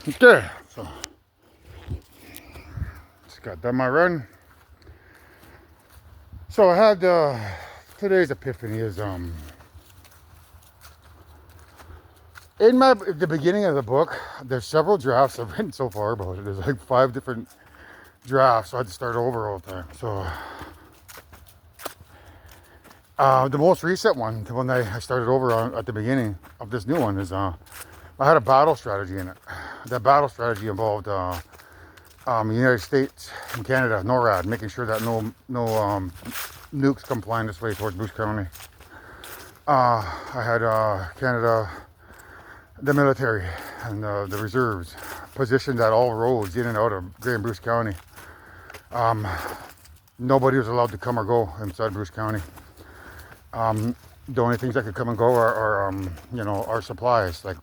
Okay, so just got done my run. So I had today's epiphany is in the beginning of the book. There's several drafts I've written so far about it. There's like 5 different drafts, so I had to start over all the time. So the most recent one, the one that I started over on at the beginning of this new one, is I had a battle strategy in it. That battle strategy involved United States and Canada, NORAD, making sure that no nukes come flying this way towards Bruce County. I had Canada, the military, and the reserves positioned at all roads in and out of Grey and Bruce County. Nobody was allowed to come or go inside Bruce County. The only things that could come and go are our supplies, like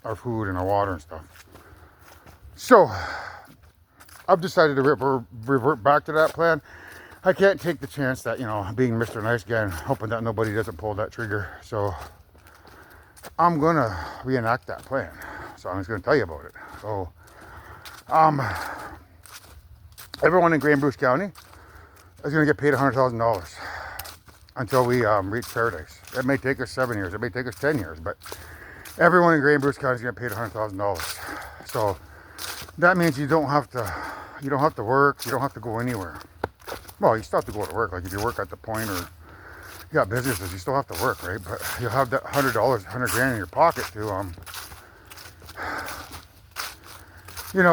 our food and our water and stuff. So I've decided to revert back to that plan. I can't take the chance that, being Mr. Nice Guy and hoping that nobody doesn't pull that trigger. So I'm going to reenact that plan. So I'm just going to tell you about it. So everyone in Grey and Bruce County is going to get paid $100,000 until we reach paradise. It may take us 7 years. It may take us 10 years. But everyone in Grey and Bruce County is going to get paid $100,000. So that means you don't have to work. You don't have to go anywhere. Well, you still have to go to work. Like if you work at the point or you got businesses, you still have to work, right? But you'll have that $100, $100,000 in your pocket to,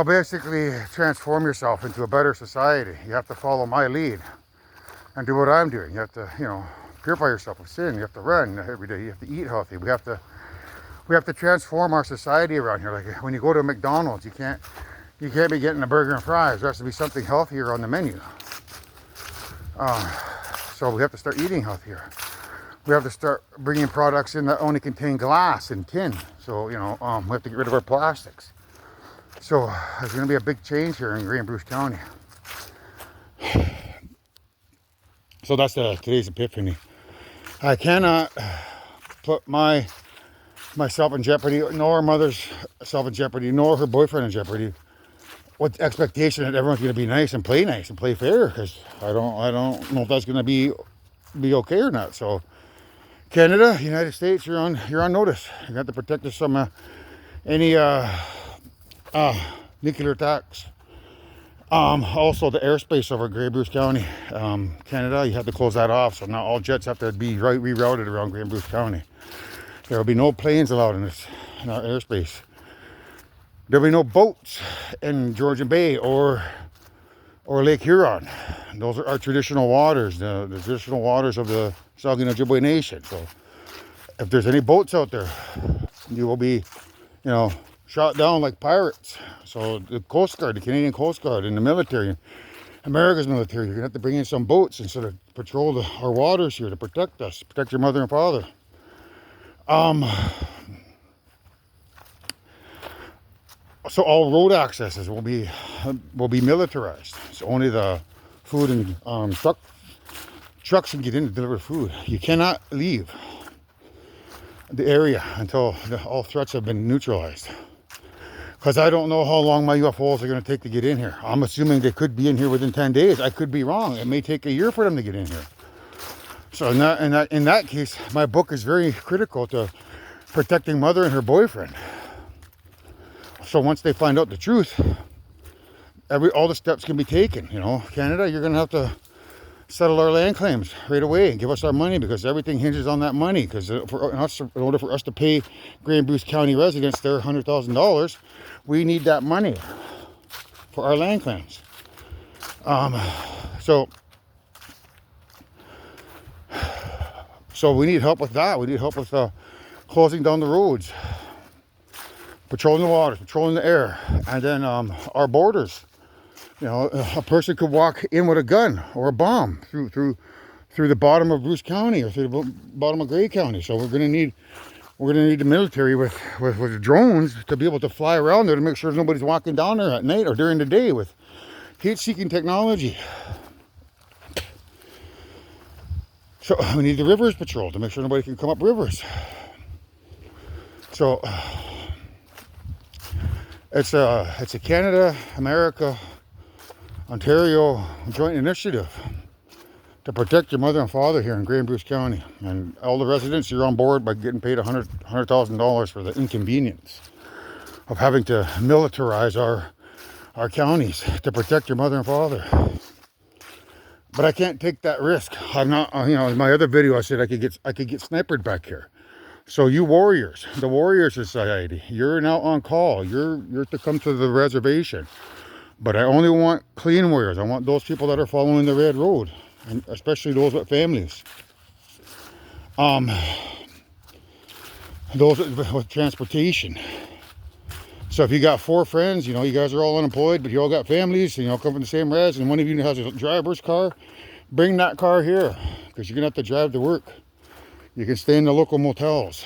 basically transform yourself into a better society. You have to follow my lead and do what I'm doing. You have to, purify yourself of sin. You have to run every day. You have to eat healthy. We have to transform our society around here. Like when you go to McDonald's, you can't be getting a burger and fries. There has to be something healthier on the menu. So we have to start eating healthier. We have to start bringing products in that only contain glass and tin. So, we have to get rid of our plastics. So there's going to be a big change here in Grey and Bruce County. So that's today's epiphany. I cannot put myself in jeopardy, nor mother's self in jeopardy, nor her boyfriend in jeopardy, with expectation that everyone's going to be nice and play fair, because I don't know if that's going to be okay or not. So Canada, United States, you're on notice. You have to protect us from any nuclear attacks. Also the airspace over Grey Bruce County, Canada, you have to close that off. So now all jets have to be rerouted around Grey Bruce County. There will be no planes allowed in our airspace. There'll be no boats in Georgian Bay or Lake Huron. Those are our traditional waters, the traditional waters of the Saugeen Ojibwe Nation. So if there's any boats out there, you will be, shot down like pirates. So the Coast Guard, the Canadian Coast Guard, and the military, America's military, you're gonna have to bring in some boats and sort of patrol our waters here to protect us, protect your mother and father. So all road accesses will be militarized. So only the food and trucks can get in to deliver food. You cannot leave the area until all threats have been neutralized. Because I don't know how long my UFOs are going to take to get in here. I'm assuming they could be in here within 10 days. I could be wrong. It may take a year for them to get in here. So in that case, my book is very critical to protecting mother and her boyfriend. So once they find out the truth, all the steps can be taken. Canada, you're going to have to settle our land claims right away and give us our money, because everything hinges on that money. Because in order for us to pay Grey and Bruce County residents their $100,000, we need that money for our land claims. So we need help with that. We need help with closing down the roads, patrolling the waters, patrolling the air, and then our borders. A person could walk in with a gun or a bomb through the bottom of Bruce County or through the bottom of Grey County. So we're gonna need the military with drones to be able to fly around there to make sure nobody's walking down there at night or during the day with heat-seeking technology. So we need the rivers patrolled to make sure nobody can come up rivers. So It's a Canada, America, Ontario joint initiative to protect your mother and father here in Grey and Bruce County. And all the residents, you're on board by getting paid $100,000 for the inconvenience of having to militarize our counties to protect your mother and father. But I can't take that risk. I'm not, in my other video I said I could get snipered back here. So you warriors, the Warrior Society, you're now on call. You're to come to the reservation. But I only want clean warriors. I want those people that are following the red road, and especially those with families. Those with transportation. So if you got 4 friends, you guys are all unemployed, but you all got families, and come from the same res, and one of you has a driver's car, bring that car here, because you're gonna have to drive to work. You can stay in the local motels.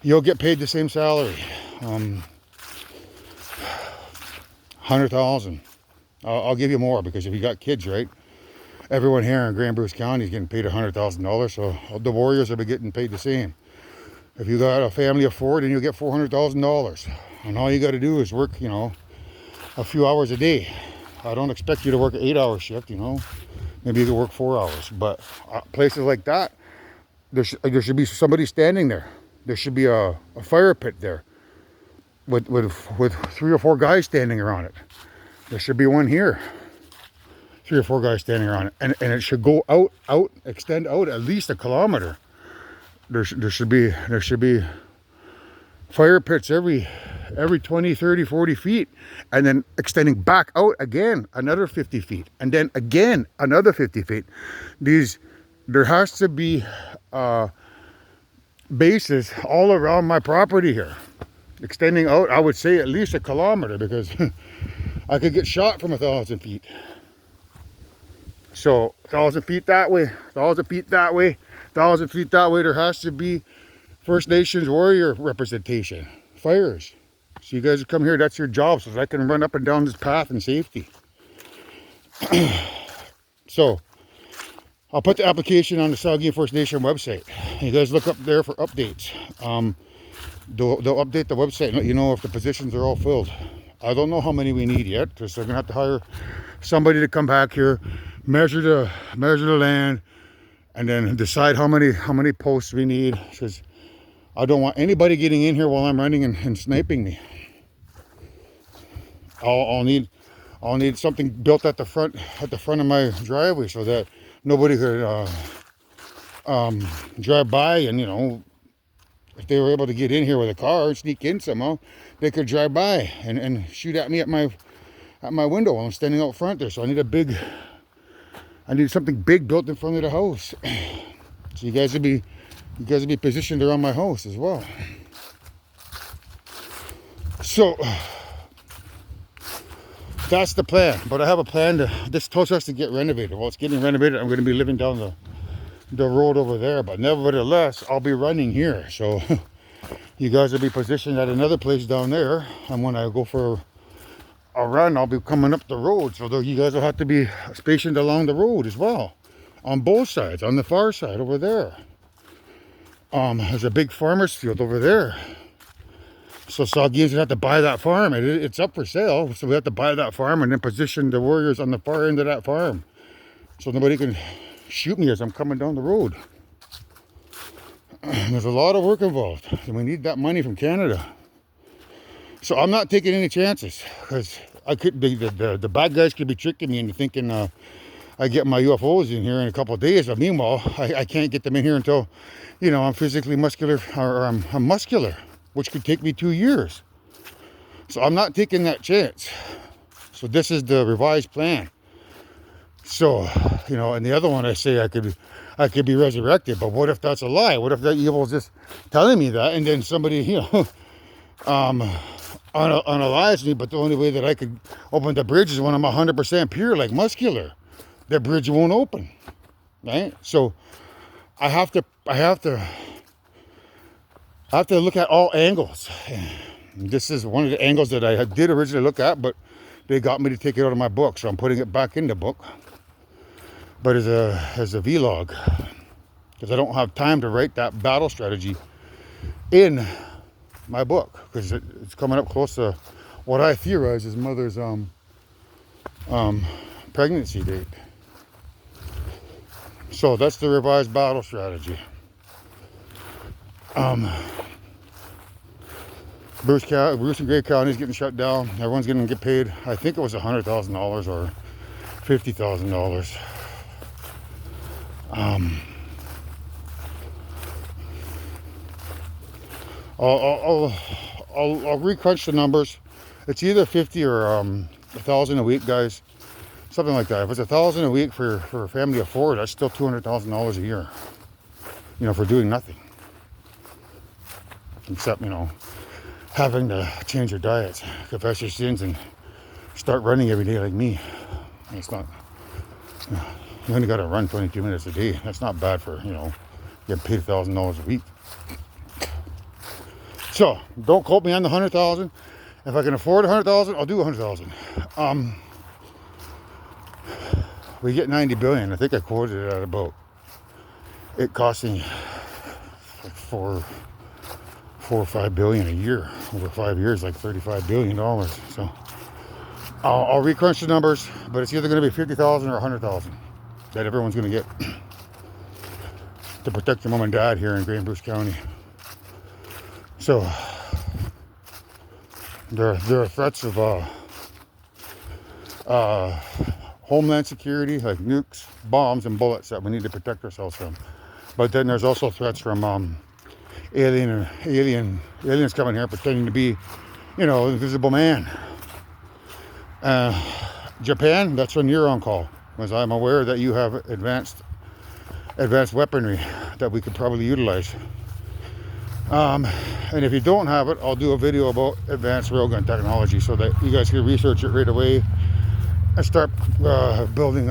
You'll get paid the same salary. 100,000. I'll give you more, because if you got kids, right? Everyone here in Grey and Bruce County is getting paid $100,000, so the warriors will be getting paid the same. If you got a family of 4, then you'll get $400,000. And all you got to do is work, a few hours a day. I don't expect you to work an 8-hour shift, Maybe you can work 4 hours. But places like that, there should be somebody standing there. There should be a fire pit there with 3 or 4 guys standing around it. There should be one here. 3 or 4 guys standing around it. And it should go out, extend out at least a kilometer. There should be fire pits every 20, 30, 40 feet, and then extending back out again another 50 feet, and then again another 50 feet. There has to be bases all around my property here, extending out, I would say at least a kilometer, because I could get shot from 1,000 feet. So 1,000 feet that way, 1,000 feet that way, 1,000 feet that way. There has to be First Nations warrior representation, fires. So you guys come here, that's your job, so that I can run up and down this path in safety. So I'll put the application on the Saugeen First Nation website. You guys look up there for updates. They'll update the website and let you know if the positions are all filled. I don't know how many we need yet, because they're gonna have to hire somebody to come back here, measure the land, and then decide how many posts we need, because I don't want anybody getting in here while I'm running and sniping me. I'll need something built at the front of my driveway, so that nobody could drive by, and if they were able to get in here with a car and sneak in somehow, they could drive by and shoot at me at my window while I'm standing out front there. So I need something big built in front of the house. So you guys would be positioned around my house as well. So that's the plan. But I have a plan this house has to get renovated. Well, it's getting renovated. I'm going to be living down the road over there, but nevertheless I'll be running here. So you guys will be positioned at another place down there, and when I go for a run, I'll be coming up the road. So you guys will have to be stationed along the road as well, on both sides. On the far side over there, there's a big farmer's field over there. So Saugeen's gonna have to buy that farm. It's up for sale, so we have to buy that farm and then position the warriors on the far end of that farm, so nobody can shoot me as I'm coming down the road. There's a lot of work involved, and we need that money from Canada. So I'm not taking any chances, because the bad guys could be tricking me into thinking I get my UFOs in here in a couple of days. But meanwhile, I can't get them in here until I'm physically muscular, or I'm muscular, which could take me 2 years. So I'm not taking that chance. So this is the revised plan. So and the other one, I say I could be resurrected, but what if that's a lie? What if that evil's just telling me that, and then somebody unalives me, but the only way that I could open the bridge is when I'm 100% pure, like muscular. The bridge won't open, right? So I have to look at all angles. This is one of the angles that I did originally look at, but they got me to take it out of my book, so I'm putting it back in the book, but as a vlog, because I don't have time to write that battle strategy in my book, because it's coming up close to what I theorize is mother's pregnancy date. So that's the revised battle strategy. Bruce and Gray County is getting shut down. Everyone's going to get paid. I think it was $100,000 or $50,000. I'll recrunch the numbers. It's either 50 or 1,000 a week, guys. Something like that. If it's 1,000 a week for a family of four, that's still $200,000 a year. You know, for doing nothing, except, you know, having to change your diets, confess your sins, and start running every day like me. It's not. You only got to run 22 minutes a day. That's not bad for, you know, getting paid $1,000 a week. So don't quote me on the 100,000. If I can afford 100,000, I'll do 100,000. We get 90 billion. I think I quoted it at about it costing like four or 5 billion a year over 5 years, like $35 billion. So I'll recrunch the numbers, but it's either going to be 50,000 or 100,000 that everyone's going to get to protect your mom and dad here in Gray and Bruce County. So there are threats of homeland security, like nukes, bombs, and bullets that we need to protect ourselves from. But then there's also threats from aliens coming here pretending to be, you know, invisible man. Japan, that's when you're on call, because I'm aware that you have advanced weaponry that we could probably utilize. And if you don't have it, I'll do a video about advanced railgun technology so that you guys can research it right away and start building,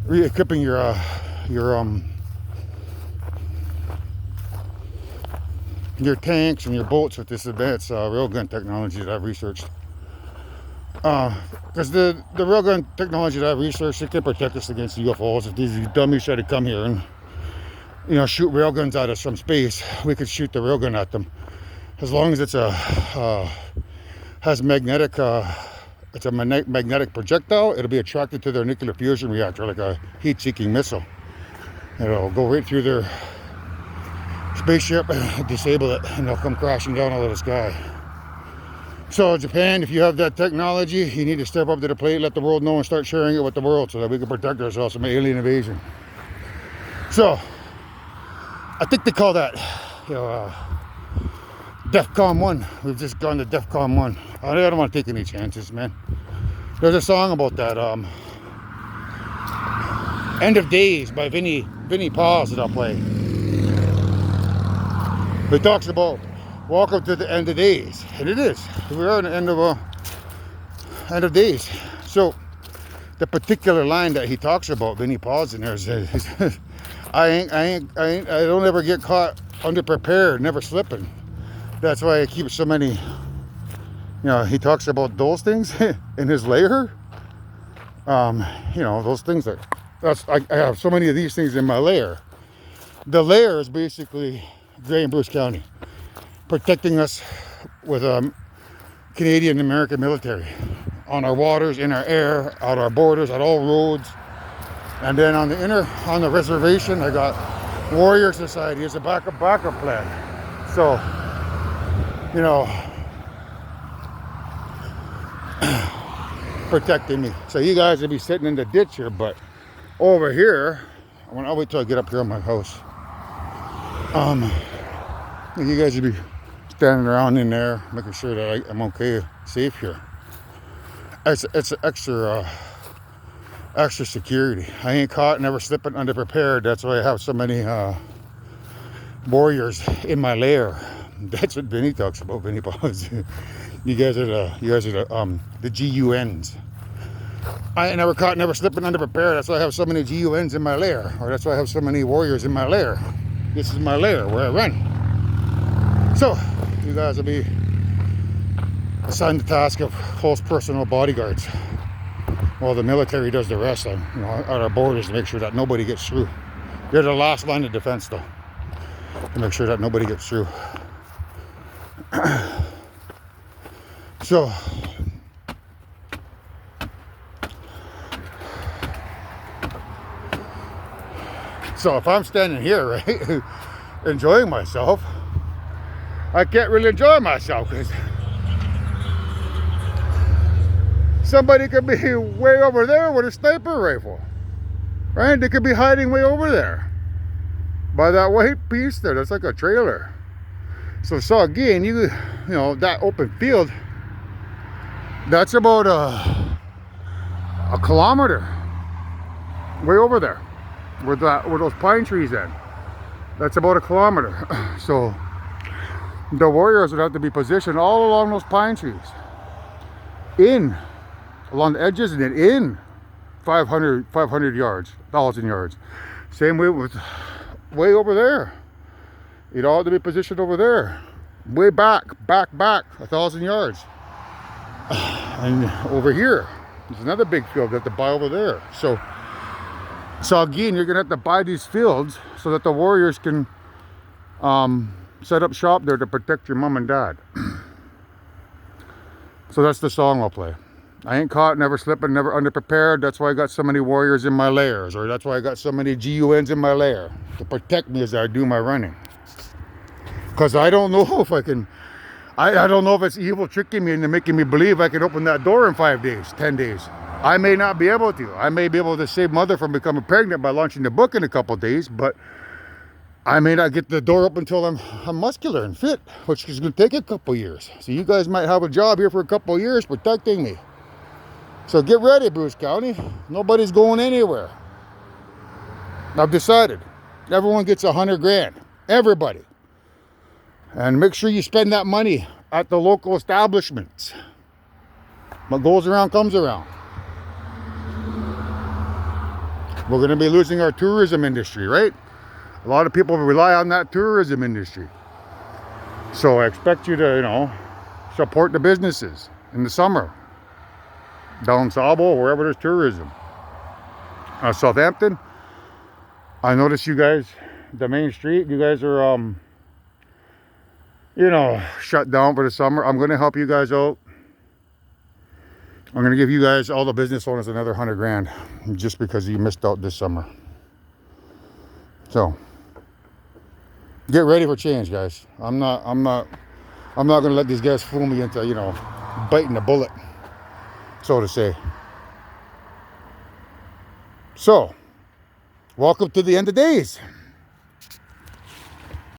re-equipping your tanks and your boats with this advanced railgun technology that I've researched. Because the railgun technology that I've researched, it can protect us against UFOs. If these dummies try to come here and, you know, shoot railguns at us from space, we could shoot the railgun at them. As long as it's has magnetic, it's a magnetic projectile, it'll be attracted to their nuclear fusion reactor like a heat-seeking missile. It'll go right through their spaceship, disable it, and they'll come crashing down out of the sky. So Japan, if you have that technology, you need to step up to the plate, let the world know, and start sharing it with the world so that we can protect ourselves from alien invasion. So I think they call that, you know, DEFCON 1. We've just gone to DEFCON 1. I don't want to take any chances, man. There's a song about that, End of Daze by Vinnie Paws that I'll play. It talks about welcome to the end of days, and it is. We are at the end of days. So the particular line that he talks about, Vinnie Paws in there, is I don't ever get caught underprepared, never slipping. That's why I keep so many, you know, he talks about those things in his lair. You know, those things that, I have so many of these things in my lair. The lair is basically Gray and Bruce County, protecting us with Canadian American military on our waters, in our air, out our borders, at all roads. And then on the reservation, I got Warrior Society as a backup plan. So, you know, protecting me. So you guys will be sitting in the ditch here, but over here, I'll wait till I get up here on my house. You guys will be standing around in there, making sure that I'm okay, safe here. It's extra security. I ain't caught, never slipping, underprepared. That's why I have so many warriors in my lair. That's what Vinny talks about, Vinny Paws. You guys are the GUNs. I ain't never caught, never slipping, underprepared. That's why I have so many GUNs in my lair, or that's why I have so many warriors in my lair. This is my lair where I run. So you guys will be assigned the task of close personal bodyguards, while the military does the rest on, you know, at our borders to make sure that nobody gets through. You're the last line of defense, though, to make sure that nobody gets through. So if I'm standing here, right, enjoying myself, I can't really enjoy myself because somebody could be way over there with a sniper rifle, right? They could be hiding way over there by that white piece there. That's like a trailer. So again, you know, that open field, that's about a kilometer way over there where those pine trees in. That's about a kilometer. So the warriors would have to be positioned all along those pine trees, along the edges, and then in 500 yards, 1,000 yards. Same way with way over there. You'd all have to be positioned over there, way back 1,000 yards. And over here, there's another big field that to buy over there. So again, you're gonna have to buy these fields so that the warriors can set up shop there to protect your mom and dad. So that's the song I'll play. I ain't caught, never slipping, never underprepared. That's why I got so many warriors in my lairs, or that's why I got so many GUNs in my lair, to protect me as I do my running. Because I don't know if I can, I don't know if it's evil tricking me into making me believe I can open that door in 5 days, 10 days. I may not be able to. I may be able to save mother from becoming pregnant by launching the book in a couple days, but I may not get the door open until I'm muscular and fit, which is going to take a couple years. So you guys might have a job here for a couple years protecting me. So get ready, Bruce County. Nobody's going anywhere. I've decided. Everyone gets 100 grand. Everybody. And make sure you spend that money at the local establishments. What goes around comes around. We're going to be losing our tourism industry, right? A lot of people rely on that tourism industry. So I expect you to, you know, support the businesses in the summer. Down Sabo, wherever there's tourism. Southampton, I noticed you guys, the main street, you guys are, you know, shut down for the summer. I'm going to help you guys out. I'm going to give you guys, all the business owners, another 100 grand just because you missed out this summer. So get ready for change, guys. I'm not going to let these guys fool me into, you know, biting the bullet, so to say. So welcome to the end of days.